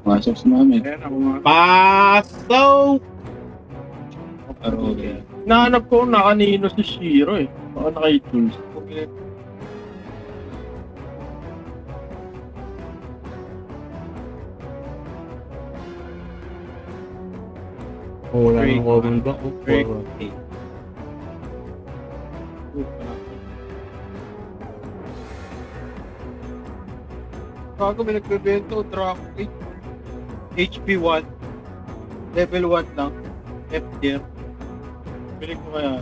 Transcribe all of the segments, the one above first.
Masok sa namin. Ayan ako nga. Pasok! Aroge. Nahanap ko na kanino si Shiro eh. Baka na kay Jules. Wala Great. nang common ba? Great. Bago may nagbebento, Draco 8. HP 1. Level 1 lang. F tier. Piling ko kaya.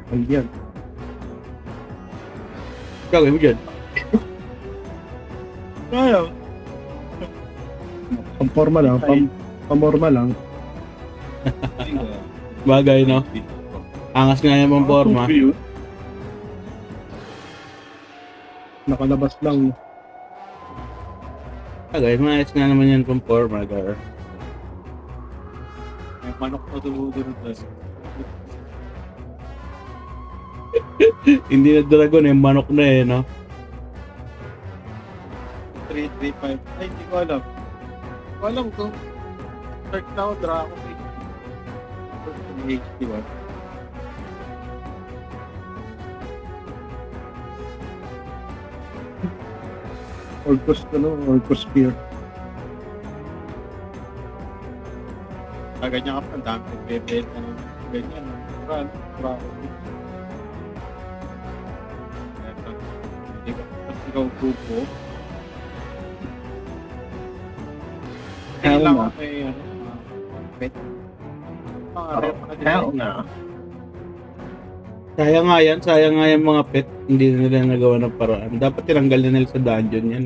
Alyan. Gagawin mo dyan. Kaya. Pamporma lang. Pamorma lang. Bagay, no? Angas nga yung mga forma. Nakalabas lang. Bagay, maayos nga naman yan pang forma, gar. May manok na dumudurod na. Hindi na dragon, yung manok na eh, no? 335. Ay, hindi ko alam. Hindi ko alam kung search na ako Draco 8. HP 1. Orcus, Orcus Spear. Ganyan ka pa, ang dami nagbebenta ng ganyan. Draco 8. Hindi ka, tapos ikaw grupo. Hell Kailangan no. ko may pet. Hell no. Sayang nga yung mga pet, hindi na nila nagawa ng paraan. Dapat tinanggal na nila sa dungeon yan.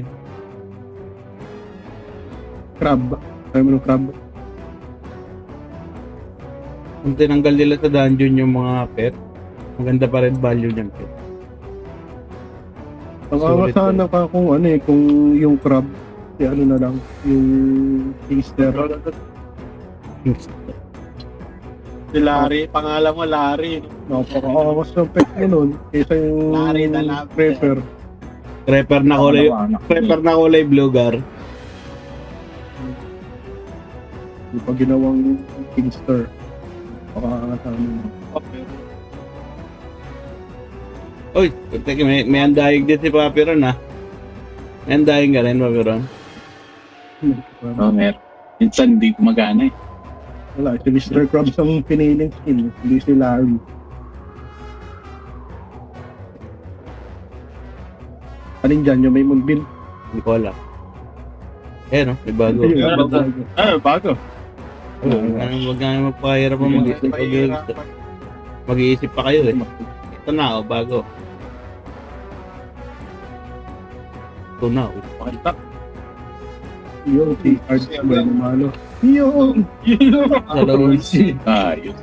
Crab. Kaya mo ng crab. Kung tinanggal nila sa dungeon yung mga pet, maganda pa rin value ng pet. Ang awa Sulit sana ka kung ano eh, kung yung crab, ano na lang, yung Easter. Si Larry, pangalan mo Larry. No? Napaka-awas ng pet mo nun, kaysa yung Larry the Lab. prepper. Prepper na kulay blue, gar. Yung pag ginawang Kingster. Pakakasama. Okay. Uy, teka, may andayig din si Papi Ron, ha? May andayig ka rin, Papi Ron. Oh, meron. Minsan hindi gumagana eh. Wala, si Mr. Krabs ang piniling skin, hindi si Larry. Alin dyan, yung may moonbill? Hindi ko alam. Eh, no? May bago. Ayun, Meron bago. Bago. Huwag nga magpahirap ang mag-isip. Mag-iisip pa kayo, eh. Ito na, bago. Ito na, Pakita. Yung si Arts mo malo. Yung! Dalawang C. Ayos.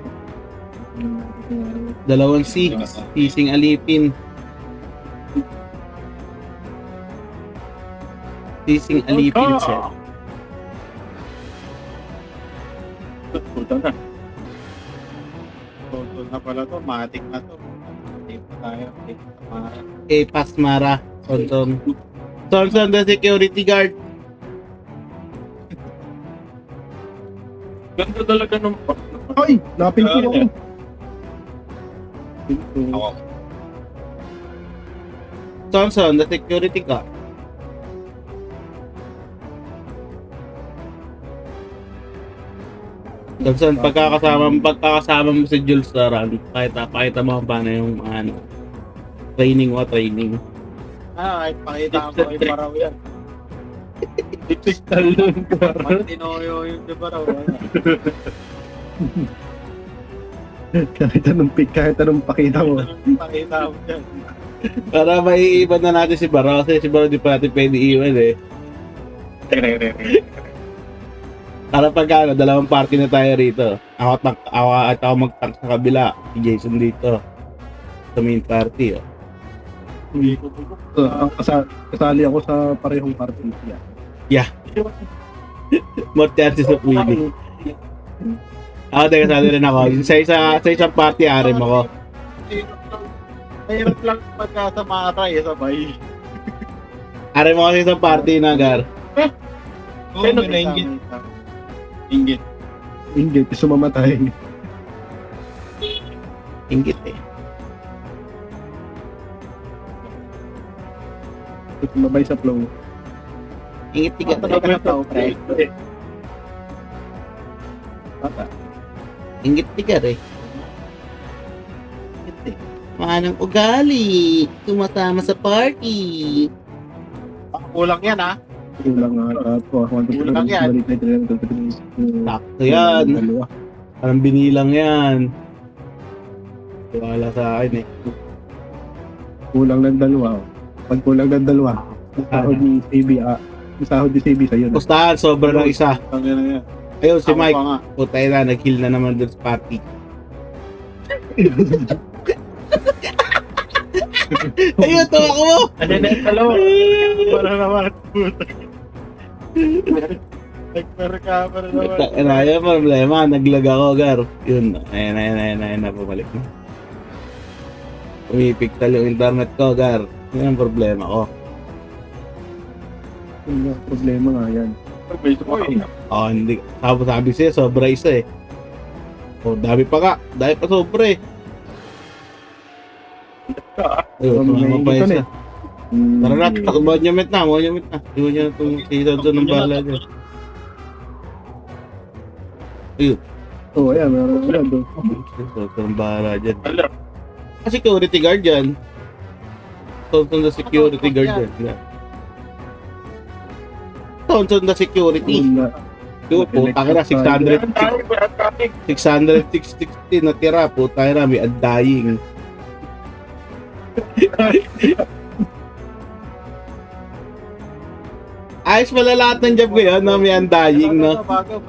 Dalawang C. Sising alipin. Sising alipin siya. Puta na. Total na pala to, matik na to. Hindi pa tayo. Pasmara. Sonson. Sonson, the security guard. Ganda talaga nung Ay! Napinto ako! Pinto. Sonson, the security guard. Sonson, pagkakasama mo si Jules sa run, pakita mo paano yung training. kahit pakita ko yung baraw yan. Crystal nun ka. Matinoyo yung baraw. Kahit anong pakita mo. Pakita mo dyan. Para maiiban na natin si Baro, kasi si Baro di pa natin pwede iwan eh. Para pag dalawang party na tayo rito. Ako mag-tank sa kabila, si Jason dito. Sa main party, oh. Hindi ko bubuk. Kasali ako sa parehong party niya. More chances of winning. Ako din kasali rin ako. Sa isang party, arim ako. Mahirap lang pagka sa Mara sabay. Arim ako sa isang party na, Gar. Oo, Pero may nainggit. tama. Inggit. Hindi, sumamatay. Ingit eh. Sumabay sa flow. Ingit tiga talaga ng tao, pre. Bata. Ingit tiga eh. Ingit eh. Manang ugali. Tumatama sa party. Kulang yan ha. Kulang nga. Kulang yan. Sakto yan. Parang binilang yan. Wala sa akin eh. Kulang ng dalawa. Pag kulang ng dalawa, sahod ni CB, sahod ni CB sa'yo na. Pustahan, sobra ng isa. Ang gano'n yan. Ayun, si Ako Mike. pa nga. Putay na, nag-heal na naman dun sa party. Ayun, tawa ko mo! Ano na yung dalawa? Para naman. Puta. Nagpa-recover naman. Ayun, problema. Naglag ako, Gar. Yun, ayun na, bumalik na. Umipiktal yung internet ko, Gar. Yun ang problema ko. Yung problema nga yan. May sumakay. Oh, hindi. Sabi siya, sobra isa eh. Oh, dami pa ka. Dahil pa sobra eh. Ayun, sumama pa isa. Tara na, monument na. Iwan niya itong season doon ng bala niya. Ayun. Oo, ayan, meron na doon. Sobrang bala dyan. Alam. Security guard dyan. Thompson the security guard dyan. Yeah. Thompson the security. Yung puta ka na, 660 na tira. Puta ka na, may undying. Ayos pala lahat ng job ko yun, no? May undying, no? Bago.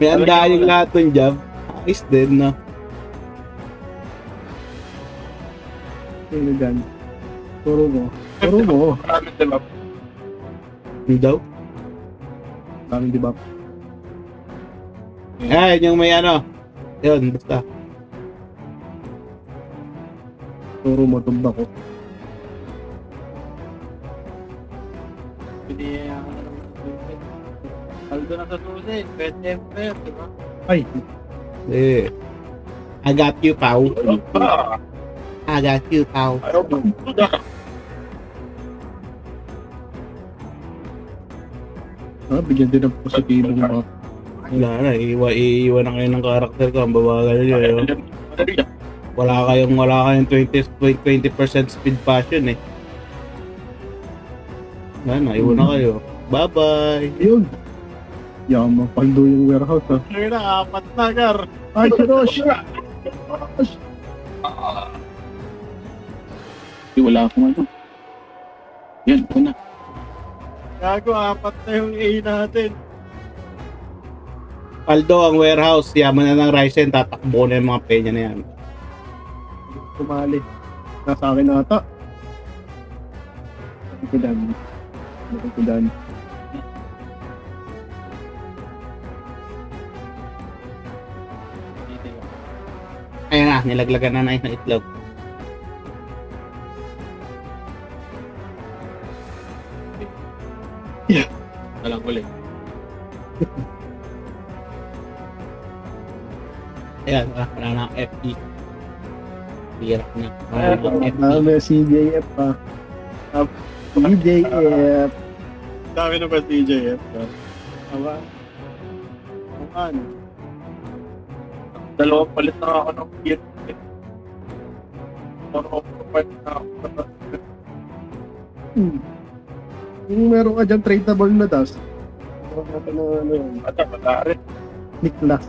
May undying lahat ng job. Ayos din, no? Sino dyan? Turo mo. Turo mo. Maraming dalawa. Hindi daw? Kaming di ba? Ay, yung may ano. Yun, basta. Turo mo, tumba ko. Biniyaya ako na naman ng susi. Aldo na sa susi. Pet emper, di ba? Ay, Eh. I got you, pau. Ah, I got you, pau. ayaw mo. bigyan din ng positibo mo. Wala na, iiwan na kayo ng karakter ko. Ang babagal nyo, eh. Wala kayong 20% speed passion, eh. Wala na, iwan na kayo. Bye-bye. Yun. Yaman, paldo yung warehouse ha. Ngayon na, 4 na, Gar. Ay, si Rosh! Wala akong ano. Yan, una. Gago, 4 na yung A natin. Paldo ang warehouse, yaman na ng Ryzen, tatakbo na yung mga penya na yan. Tumali. Nasa akin na ata. Nakikidan. Ayun na, nilaglagan na ng itlog. Walang ulit. Ayan, wala na ang FE. Hirap na. Wala na ang FE. May CJF pa. CJF. Dami na ba CJF? Aba? Ano? Dalawang palit na ako ng kit. Palit na ako. Kung meron ka dyan tradable na das. Meron natin na ano yun. At wala rin. Niklas.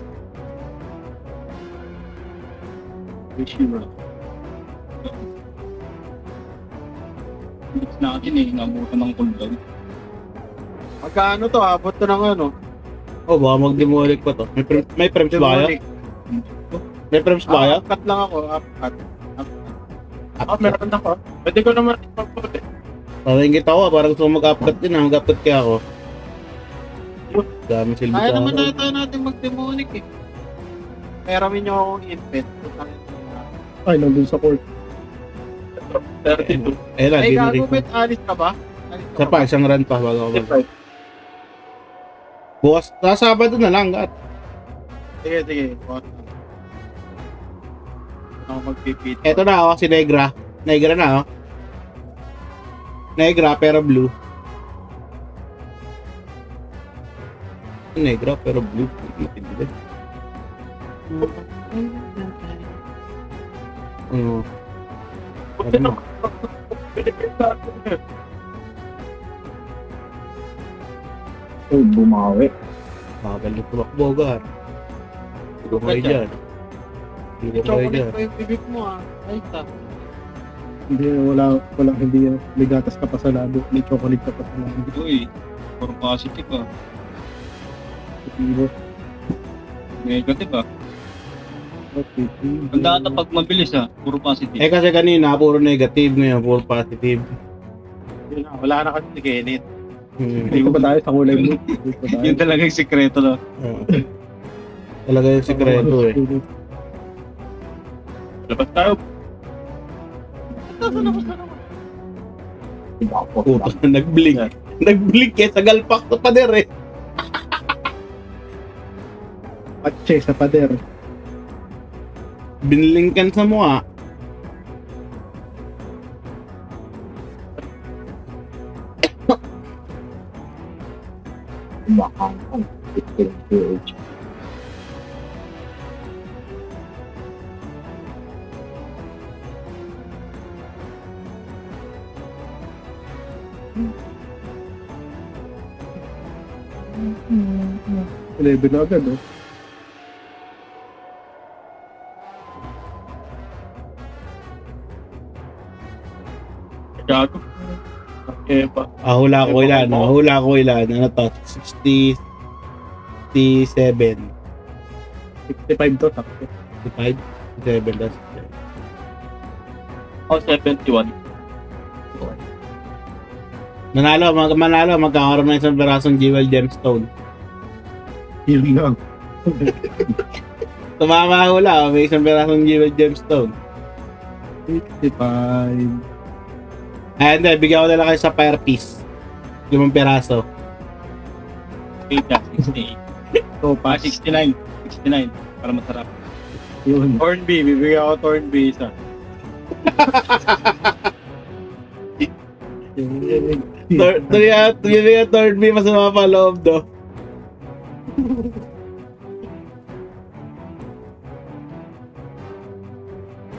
Rishima. Mix natin eh. Nabutan ng cooldown. Magkano to? Abot to ng ano? Oh, baka mag-demolic pa to. May frames ba kaya? May frames ba kaya? Upcut lang ako. Upcut. Meron ako. Pwede ko naman ipagpulit. Naringit ako, parang gusto ko mag-upcut din ha. Mag-upcut kaya ako. Dami silbi Kaya sa naman akin. natin mag-demonic eh. Peramin nyo akong invent. Ay, nandun sa court. 32. Eh lang, Ay, di gago, rin. bet, alis ka ba? Isa pa, isang run pa bago ako. Bukas, sa Sabado na lang, Gat. Sige. Bukas na. Ako magpipit. Eto na ako, si Negra. Negra na, oh. Negra, pero blue. Negra, pero blue. Matindi din. Ano? Ano mo? Oh, bumawi. Bakal yung tumakbo, Gar. Hindi ko kayo dyan. Hindi ko kayo Chocolate dyan. pa yung bibig mo ah. Ay, ta. Hindi, walang hindi yan. May gatas ka pa sa labo. May chocolate ka pa sa labo. Uy, for positive ah. Positibo. Negative ah. Okay. Ang data pag mabilis ah, puro positive. Kasi kanina, puro negative ngayon, puro positive. Yun na, wala na kasi si Kenneth. Dito ba tayo sa kulay blue? Dito ba tayo? Yun talaga yung sikreto no. Talaga yung sikreto eh. Labas tayo. Puto na nag-blink. Nag-blink eh, sa galpak to pader eh. Patse sa pader. Binlingkan sa mukha. Bumakang. Level na agad, oh. Gago. Okay pa. Hula ko ilan, no? Hula ko ilan. Ano to? 67. 65 to, takot. 65? 67, that's Oh, 71. Manalo, magkakaroon ng isang perasong jewel gemstone. Healing lang. Tumama hula, may isang perasong jewel gemstone. 65. Ay, hindi, bigyan ko na lang kayo sa fire piece. 5 peraso. 68. So, Ah, pass. 69. 69. Para masarap. Yun. Torn B, bibigyan ako Torn B isa. Third B, masama pa loob do.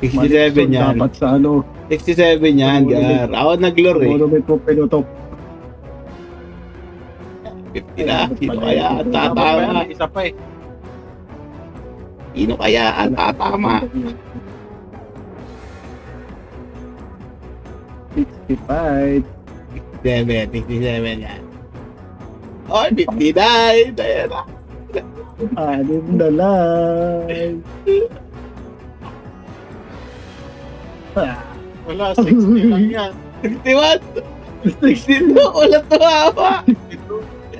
$67 yan. Dapat sa ano. 67 yan, Gar. Ako naglure eh. Mono may pinutok. 50 na. Sino kaya ang tatama? Isa pa eh. Sino kaya ang tatama? 65. 67 yan. Oh, 59. Ayan na. Anim na lang. Wala, 60 lang yan. 61. 62. Wala tumama.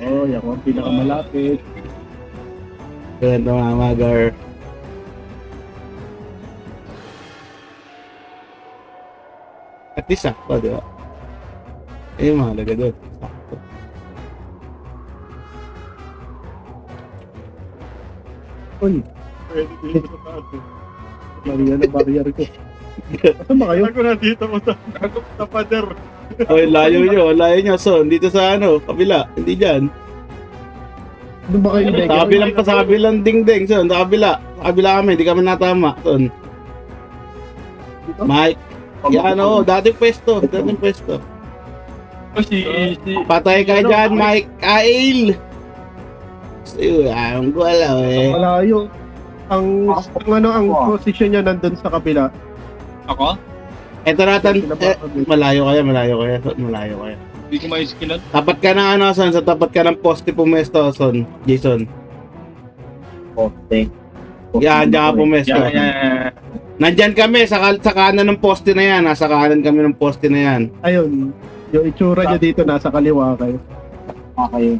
Oh, yan ang pinakamalapit. Wala tumama, Gar. At least sakto, di ba? Eh, mahalaga doon. Sakto. Uy, Pwede dito sa taas eh. Maria na barrier ko. Saan ba kayo? Ako na dito mo sa pader. Oy, layo nyo, son. Dito sa ano, kabila. Hindi dyan. Doon ba kayo ni Sa kabilang pa, sa kabilang dingding, son. Sa kabila. Sa kabila kami, hindi kami natama, son. Mike. Yan, oh, dating pwesto. Oh, si Patay ka dyan, Mike. Kail. Sa'yo, ang gulaw eh. Malayo. Ang position niya nandun sa kabila. ako? Eto natin, malayo kaya. Hindi ko ma-skillan. Tapat ka ng ano, son. Sa tapat ka ng poste pumesto, son. Jason. Poste. Yan, diyan ka pumesto. Yan. Nandyan kami, sa kanan ng poste na yan. Nasa kanan kami ng poste na yan. Ayun. Yung itsura niya dito nasa kaliwa kayo. Okay.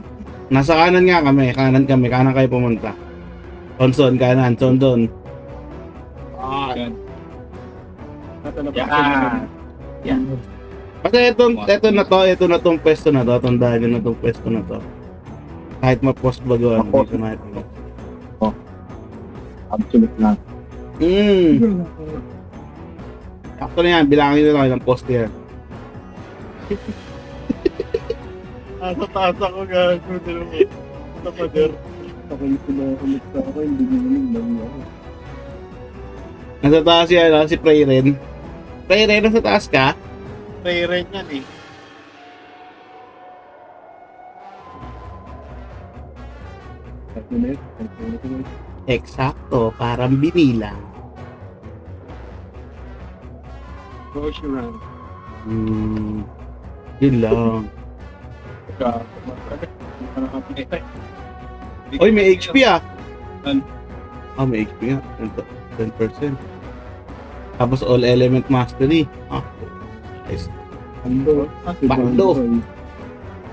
Nasa kanan nga kami, kanan kayo pumunta. Son, kanan, son doon. Yan. Natalabas Yan. ko na. Yan. Kasi ito na tong pwesto na to, tandaan nyo na tong pwesto na to. Kahit ma-post baguhan, Ako. dito na ito. Absolute na. Sakto na yan, bilangin nyo lang ilang post yan. Sa taas ako gago. Sa pader. Ako yung pinakalit sa ako, hindi naman lagi ako. Nasa taas yan, si Prayren. Prayren, nasa taas ka? Ray yan eh. Ako na yun. Ako na yun. Eksakto, parang binilang. Grocery run. Yun lang. Gago. Oy, may HP ah. Ano? Ah, may HP nga. 10%. Tapos all element mastery. Ah, nice. Ando. Bando.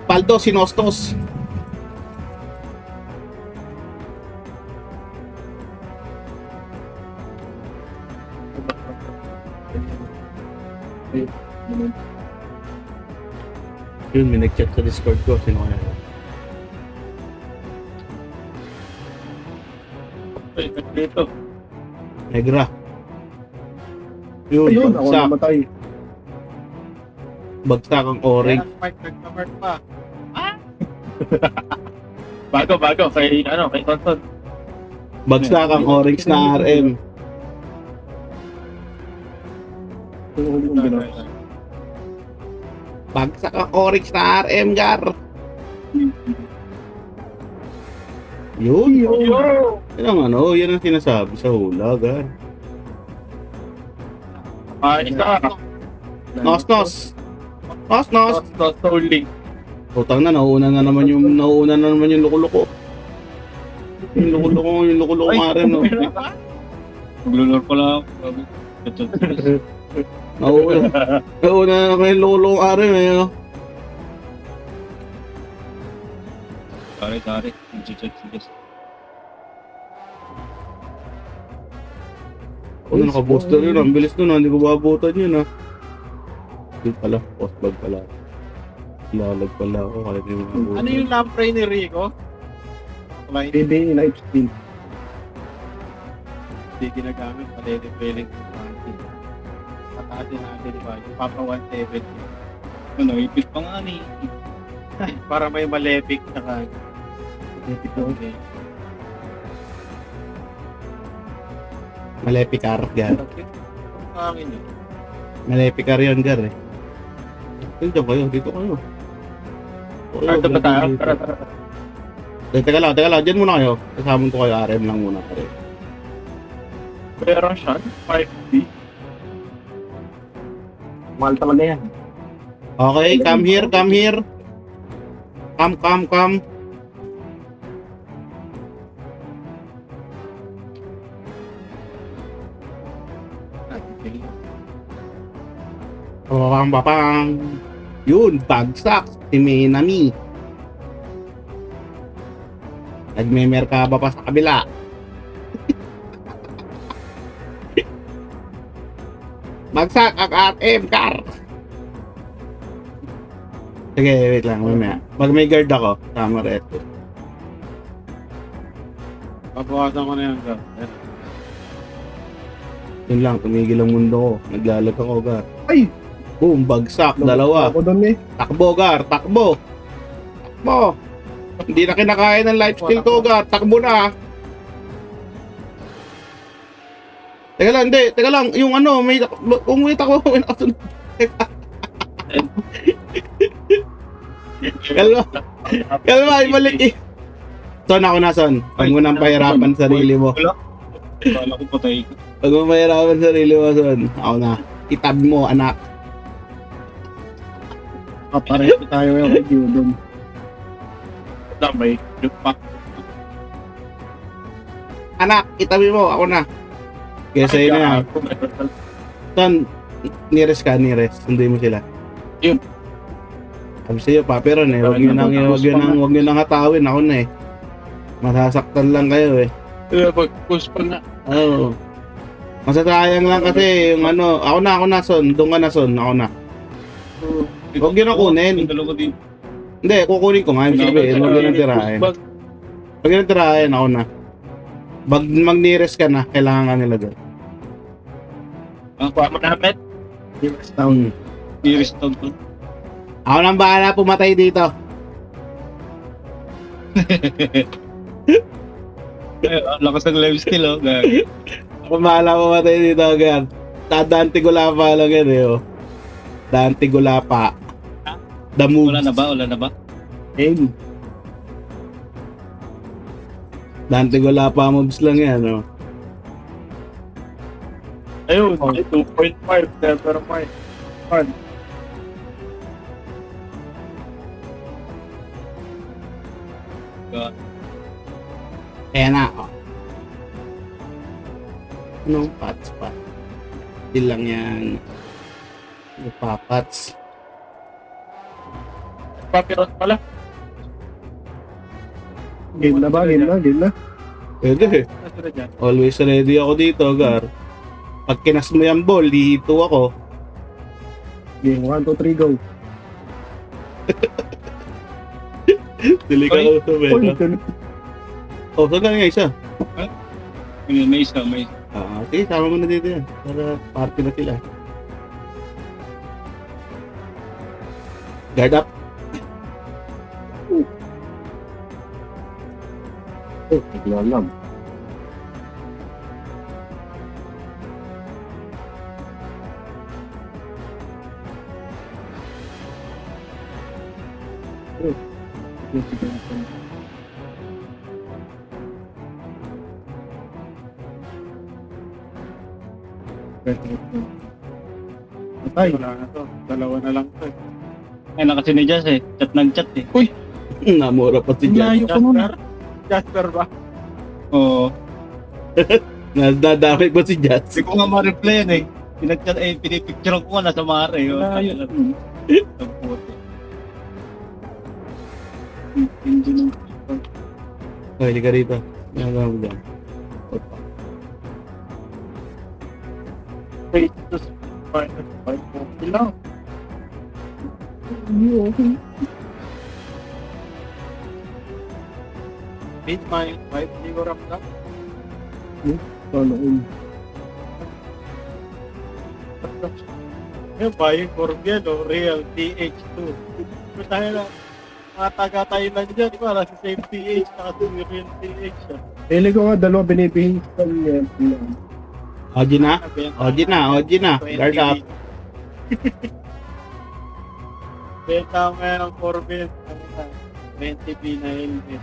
Paldo, sinostos. Yun, may nag-chat sa Discord ko. Sino kaya? Dito. Negra. Yun, Ayun, ako bagsak. namatay. Bagsak ang orange. Kaya Mark, nagka-mark pa. Bago. Kay Tonton. Bagsak ang orange na RM. Ito yung huli kong ginawa. Bagsak ang orange na RM, Gar. Yun. Yan ang yan ang sinasabi sa hula, Gar. Isa. Nos. Not only. Utang na, nauuna na naman yung loko-loko. Yung loko-loko ng RM, no? Maglulor ko lang. Nauuna na naman yung loko-loko ng RM, eh, no? Sorry. Sige. Ano, naka-booster yun. Ang bilis nun, hindi ko babutan yun, ha? Yun pala, post bag pala. Lalag pala ako, kahit yung mga butan. Ano yung lamprey ni Rico? Line, PBA Life Steal. hindi ginagamit. Palele-peling yung panty. Pataasin natin, di ba? Yung Papa 170. Ano, ipit pa nga ni. Para may malepik na Okay. Malepikar, Gar. Hangin yun. Malepikar yun, Gar, eh. Dito kayo. Ito pa tayo. Tara. Teka lang. Diyan muna kayo. Kasama ko kayo, RM lang muna. Pare. Meron siya. 5D. Mahal talaga yan. Okay, come here. Come. Papang. Yun, bagsak. Si Minami. Nagmemerkaba pa sa kabila. Bagsak ang RM, Car. Sige, wait lang, mamaya. Pag may guard ako, tama rin. Pabawasan ko na yan, Gar. Yan. Yun lang, tumigil ang mundo ko. Naglalag ako, Gar. Ay! Boom, bagsak, dalawa. Ako doon eh. Takbo, Gar, takbo. Hindi na kinakain ng life steal ko, Gar. Takbo na. Teka lang. Yung ano, kung may takbo, may nakasunod. Kalma, ibalik eh. Son, ako na, Son. Huwag mo nang pahirapan sarili mo. Kala ko patay. Huwag mo pahirapan sarili mo, Son. Ako na. Itab mo, anak. Kapareho tayo yung kay Judon. Damay. Pa. Anak, itabi mo. Ako na. Kaya sa'yo na yan. Son, nearest ka. Sundin mo sila. Yun. Sabi sa'yo, paperon eh. Huwag nyo nang hatawin. Ako na eh. Masasaktan lang kayo eh. Pag-push pa nga. Oo. Masasayang lang kasi yung ano. Ako na, Son. Doon ka na, Son. Ako na. Huwag yun ang kunin. Yung dalawa din. Hindi, kukunin ko nga. Ibig sabihin, huwag yun ang tirahin. Huwag yun ang tirahin, ako na. Mag-nearest ka na, kailangan ka nila doon. Ang kuha mo namin. Nearest town. Iris town to. Ako nang bahala pumatay dito. Ang lakas ng life skill, oh. Gagi. Ako bahala pumatay dito agad. Dante Gulapa lang yan eh, oh. Dante Gulapa. The moves. Wala na ba? Wala na ba? Aim. Dante Gulapa moves lang yan, oh. Ayun, 2.5, never mind. Fun. Ayan na, oh. Anong pats pa? Hindi lang yan. Ano pa, pats? Papirot pala. Game na ba? Game na. Pwede eh. Nasa na dyan? Always ready ako dito, Gar. Pag kinas mo yung ball, hihito ako. Game 1, 2, 3, go. Dili ka Oy. auto, Uy, beta. ganun. Oh, saan ka nga isa? May isa, may isa. Sige, sama mo na dito yan. Para party na sila. Guard up. Oh, bigla lang. Patay. Wala na to. Dalawa na lang to. Ay, nakasinedyas eh. Chat ng chat eh. Uy! Namura pa si Jan. Layo ko nun. Jasper ba? Oo. Nadadamay pa si Jan. Hindi ko nga ma-reply yan eh. Pinag-chat eh, pinipicture ko nga nasa mare. Oh. Layo. Ang puto. Hindi nung... Okay, hindi ka rito. Nagagawa mo dyan. Opa. Wait, just minus 5 lang. Eight minus 5, hindi ko ram lang. Ano yun? Yung buying for yellow, real, TH2. Kung tayo na, mga taga-Thailand dyan, di ba? Nasa same TH, naka real TH. Pili ko nga dalawa binibigay sa niya. OG na? OG na, OG na. Guard up. Benta ko ngayon ng Corbin. 20B na helmet.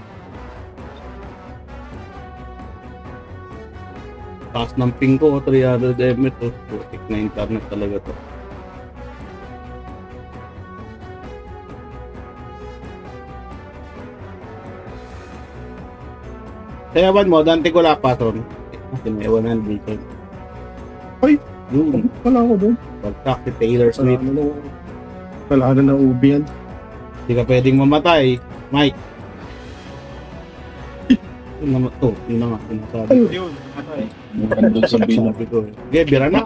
Taas ng ping ko, 300 m to. Putik na internet talaga to. Sayawan mo, Dante Gulapa to. Sinewan dito. Ay! Yun. Wala ako doon. Pagtak si Taylor Swift. Wala na ubi yan. Hindi ka pwedeng mamatay. Mike. Yun naman to. Yun na nga. Sinasabi. Yun, ano eh. Nandun sa bilo. Sabi ko eh. Okay, bira na.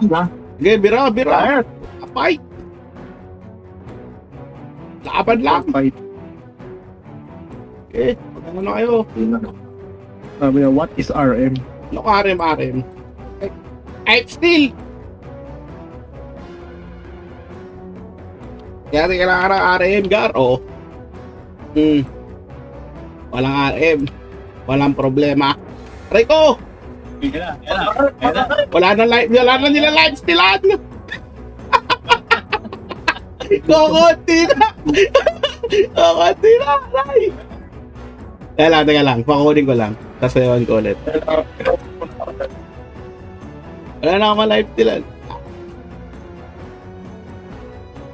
Okay, bira. Apay. Laban lang. Fight. Okay, ano na kayo? Sabi niya, what is RM? Ano ka RM? Ay, still! Kaya kailangan ng RM, Gar, oh. Walang RM. Walang problema. Rico! Wala na nila live stilan! Kukunti na! Aray! Teka lang. Pakunin ko lang. Tapos sayawan ko ulit. Wala na akong live stilan.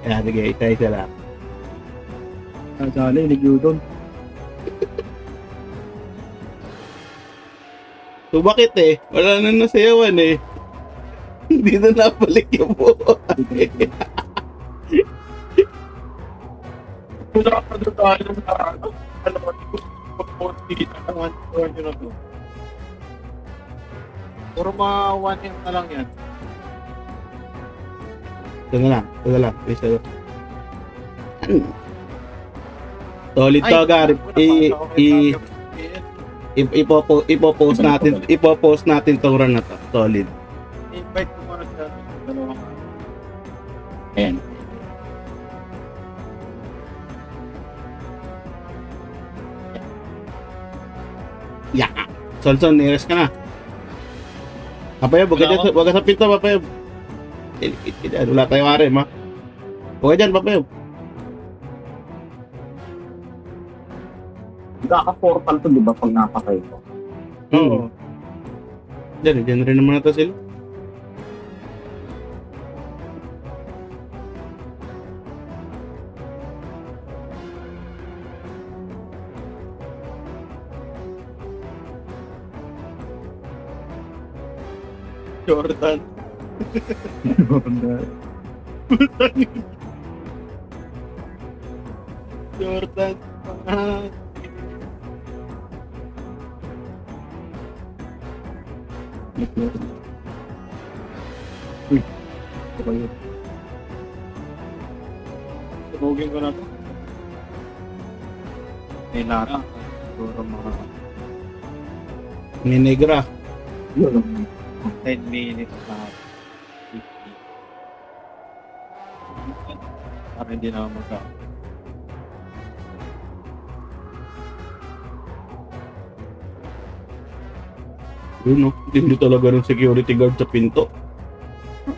Kaya sige, isa lang. Nasali, nag-u doon. So bakit eh? Wala na nasayawan eh. Hindi na napalik yung buhay. Wala ka doon tayo na ano ko, pag-konti ng 1 na to. Puro mga 1 na lang yan. Ito na lang. Isa lang. Solid to, Gar. Ipopost natin tong run na to. Solid. invite ko muna sa dalawang Ayan. Yeah. Solson, nearest ka na. Papayob, wag ka sa pinto, Papayob. Wala tayong arem, ha? Huwag ka dyan, Papayob. Nagkaka-portal to, di ba, pag napakay ko? Oo. Diyan rin naman ito sila. Jordan. Jordan. Tugugin ko na to. May lara. Siguro mga May negra. 10 minutes na. 15. Para hindi na magka. Yun, no? Hindi talaga ng security guard sa pinto.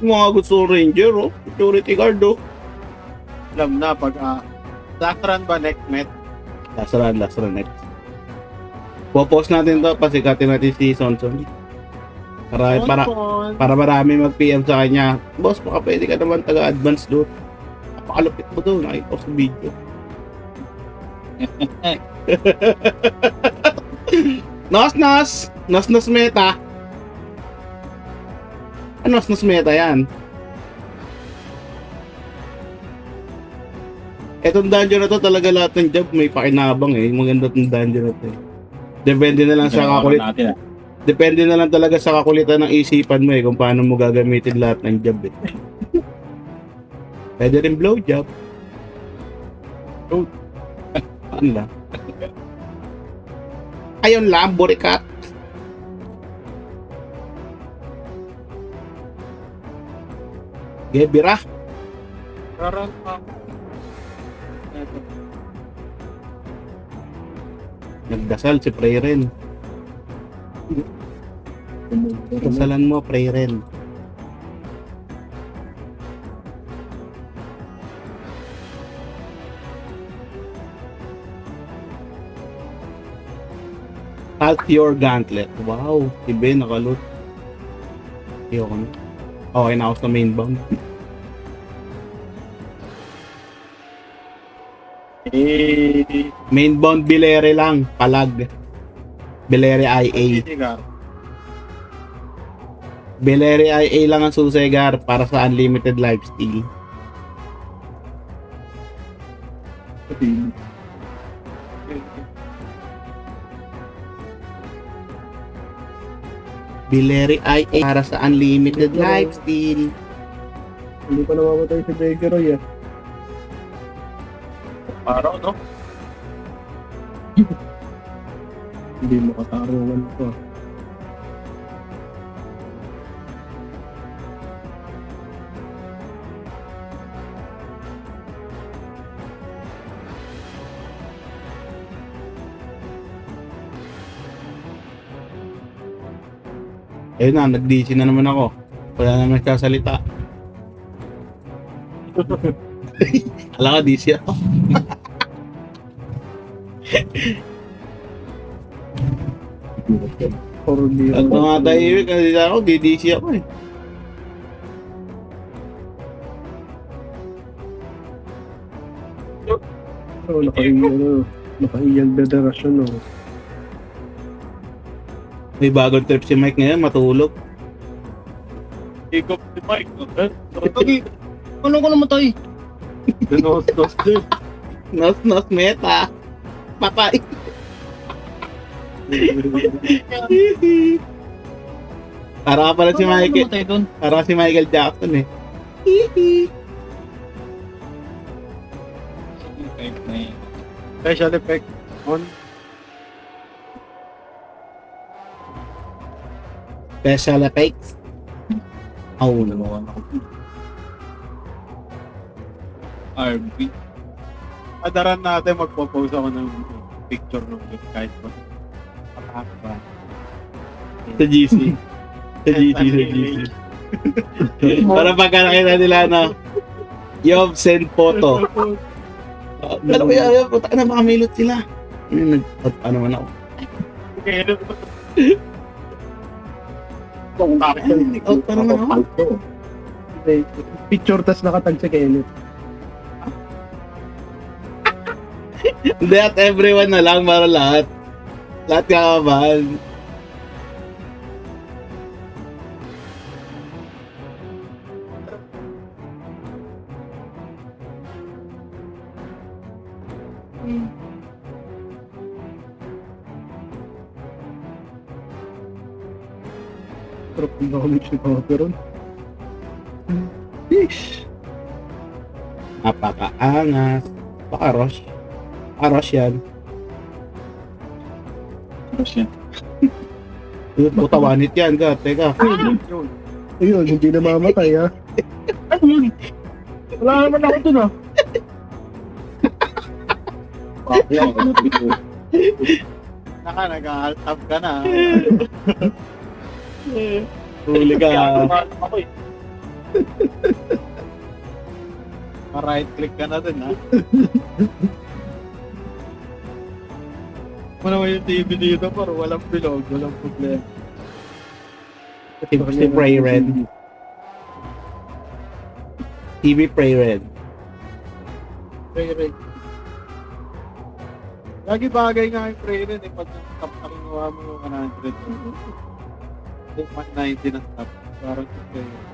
Mga gusto ranger, oh. Security guard, oh. Alam na pag last run ba next met? Last run next. Popost natin to, pasikatin natin si Sonson. Para marami mag-PM sa kanya. Boss, baka pwede ka naman taga-advance doon. Napakalapit mo doon, nakita ko sa video. Nos meta. Ano nos meta yan? Etong dungeon na to talaga lahat ng job may pakinabang eh. Maganda tong dungeon na to eh. Depende na lang sa kakulit. Natin, Depende na lang talaga sa kakulitan ng isipan mo eh kung paano mo gagamitin lahat ng job eh. Pwede rin blowjob. Ano lang? Ayun lang, burikat. Gebira. Karan pa. Eto. Nagdasal si Preyren. Dasalan mo, Preyren. Your Gauntlet. Wow, si Ben nakalot. Ayoko na. Okay na ako sa main bound. Main bound Bilere lang, palag. Bilere IA. Cigar. Bilere IA lang ang susegar para sa unlimited lifesteal. Bilere IA para sa unlimited lifesteal. Hindi pa namamatay si Begeroy ah. Araw, no? Hindi makatarungan ko. Ayun na, nag-DC na naman ako. Wala naman kasalita. Alam ka, DC ako. Or di At mga tahimik, kasi ako, di-DC ako eh. naka-iyang federasyon oh. May bagong trip si Mike ngayon, matulog. Higop si Mike. Pagi, ano ko namatay? Danos din. Nos meta. Patay. Para ka pala si Ano Michael. namatay doon? Para si Michael Jackson eh. Special effect on Special effects. Oh, no. RB. adaran natin magpo-post ako ng picture ng kahit pa. Pakakaba. Sa GC. Sa GC. Para pagka nakita nila, no? Yob, send photo. Ano kaya, puta na, makamilot sila. Ano man ako. Nag-out pa naman ako. Picture tas nakatag sa Kenneth. Hindi, at everyone na lang, para lahat. Lahat kakabahan. Pero kung nakamit siya pa pero Fish! Napakaangas. Baka Rosh. Rosh yan. Tapos yan. Yun, puta, wanit yan. Teka. Ayun, hindi na mamatay ha. Wala naman ako dun ah. Nag-alt tab ka na. Huli ka. Pa-right click ka na dun, ha? Ano naman yung TV dito, pero walang bilog, walang problema. Si Pray Red. TV Pray Red. Pray-red. Lagi bagay nga yung pray-red, eh, pag top na kinuha mo yung 100. Yung 190 na top, parang yung pray-red.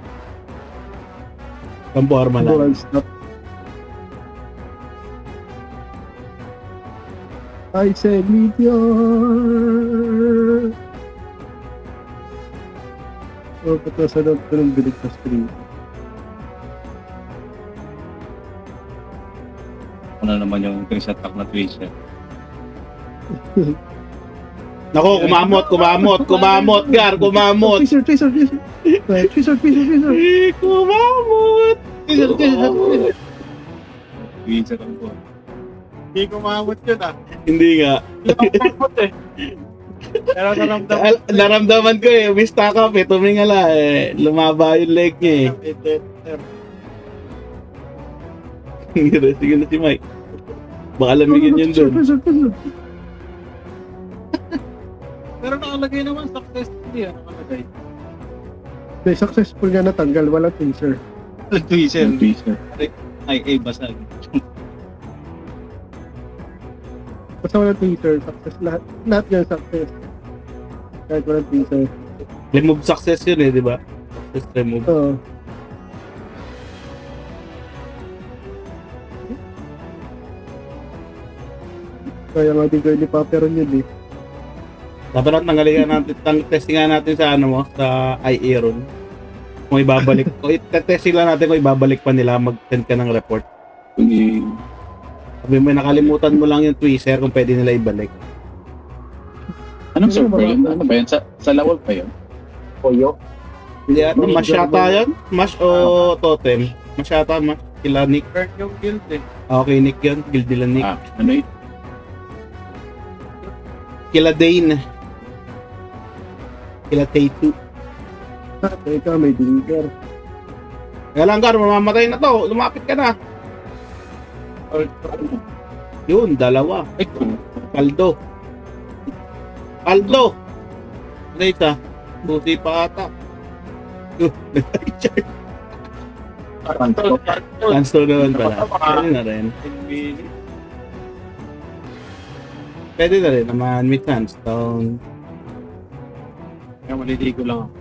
Kampo arma lang. Dual stop. I said meteor. Oh, ba't nasa loob ko ng bilig na screen? Ano naman yung Chris attack na Twister. Nako, kumamot, Gar, kumamot. Twister. Kumamot. Twister ang po. Hindi kumamot yun, ah. Hindi nga. Kumamot, eh. Pero naramdaman Naramdaman ko eh, may stack up eh, tumingala eh. Lumaba yung leg niya eh. Sige na si Mike. Baka lamigin yun dun. Pero nakalagay naman successfully, nakalagay. May successful nga natanggal, walang teaser. Twister. Twister. Ay, basag. Basta walang teaser, success lahat. Lahat yan success. Kahit walang teaser. Remove success yun eh, di ba? Success remove. Oo. Kaya nga di ko hindi paperon yun eh. Dapat lang tanggalin natin, testingan natin sa ano mo, sa iAeron. Kung ibabalik, o testing lang natin kung ibabalik pa nila, mag-send ka ng report. Sabi mo, nakalimutan mo lang yung tweezer kung pwede nila ibalik. Anong server yun? Ano ba yun? Sa lawal pa yun? Oyo. Hindi ata, mash yata yun? Mash o totem? Mash yata, mash. Kila Nick. Burn yung guild, eh. Okay, Nick yun. Guild nila Nick. Ano yun? Kila Dane. Kila Tay2. Teka, may blinker. Kaya lang, Gar, mamamatay na to. Lumapit ka na. Yun, dalawa. Ay, Kaldo. Ano isa? Susi pa ata. Yun, nag-charge. Sunstone naman pala. Pwede na rin. 10 minutes. Pwede na rin naman. May Sunstone. Kaya maliligo lang ako.